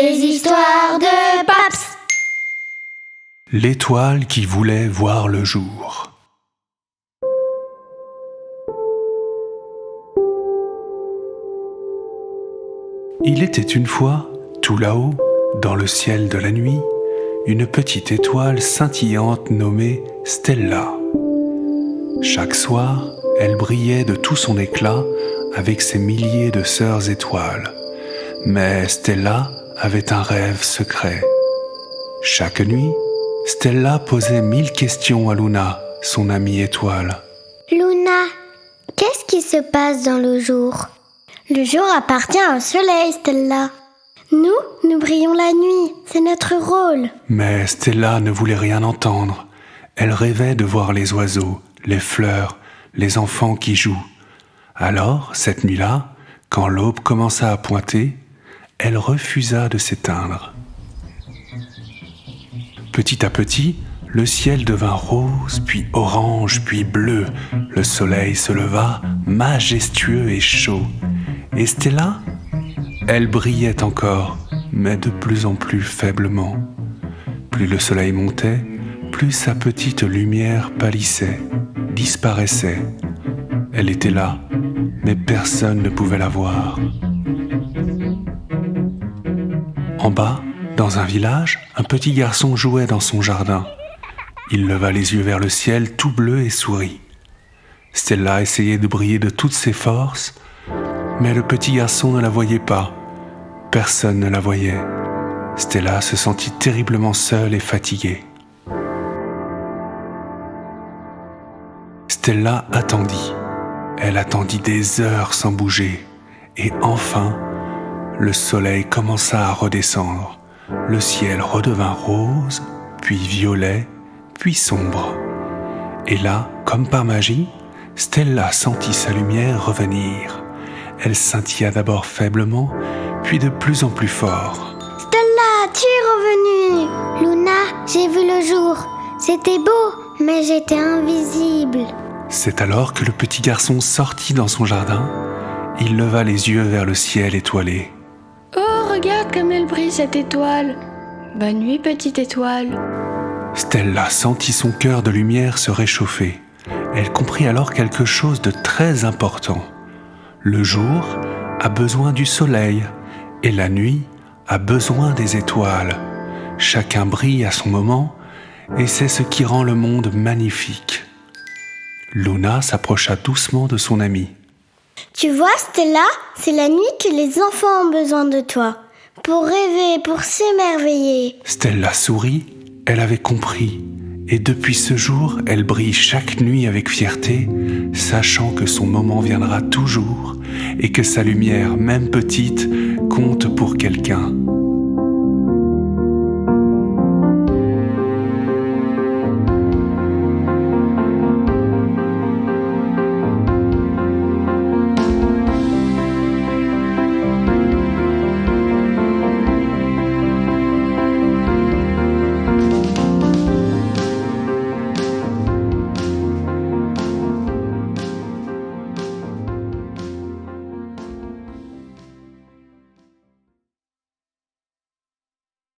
Des histoires de Paps. L'étoile qui voulait voir le jour. Il était une fois, tout là-haut, dans le ciel de la nuit, une petite étoile scintillante nommée Stella. Chaque soir, elle brillait de tout son éclat avec ses milliers de sœurs étoiles. Mais Stella avait un rêve secret. Chaque nuit, Stella posait 1000 questions à Luna, son amie étoile. Luna, qu'est-ce qui se passe dans le jour? Le jour appartient au soleil, Stella. Nous brillons la nuit, c'est notre rôle. Mais Stella ne voulait rien entendre. Elle rêvait de voir les oiseaux, les fleurs, les enfants qui jouent. Alors, cette nuit-là, quand l'aube commença à pointer, elle refusa de s'éteindre. Petit à petit, le ciel devint rose, puis orange, puis bleu. Le soleil se leva, majestueux et chaud. Et Stella, elle brillait encore, mais de plus en plus faiblement. Plus le soleil montait, plus sa petite lumière pâlissait, disparaissait. Elle était là, mais personne ne pouvait la voir. En bas, dans un village, un petit garçon jouait dans son jardin. Il leva les yeux vers le ciel tout bleu et sourit. Stella essayait de briller de toutes ses forces, mais le petit garçon ne la voyait pas. Personne ne la voyait. Stella se sentit terriblement seule et fatiguée. Stella attendit. Elle attendit des heures sans bouger. Et enfin, le soleil commença à redescendre. Le ciel redevint rose, puis violet, puis sombre. Et là, comme par magie, Stella sentit sa lumière revenir. Elle scintilla d'abord faiblement, puis de plus en plus fort. Stella, tu es revenue! Luna, j'ai vu le jour. C'était beau, mais j'étais invisible. C'est alors que le petit garçon sortit dans son jardin. Il leva les yeux vers le ciel étoilé. Oh, regarde comme elle brille cette étoile. Bonne nuit, petite étoile. Stella sentit son cœur de lumière se réchauffer. Elle comprit alors quelque chose de très important. Le jour a besoin du soleil et la nuit a besoin des étoiles. Chacun brille à son moment et c'est ce qui rend le monde magnifique. Luna s'approcha doucement de son amie. Tu vois, Stella, c'est la nuit que les enfants ont besoin de toi. Pour rêver, pour s'émerveiller. Stella sourit, elle avait compris. Et depuis ce jour, elle brille chaque nuit avec fierté, sachant que son moment viendra toujours et que sa lumière, même petite, compte pour quelqu'un.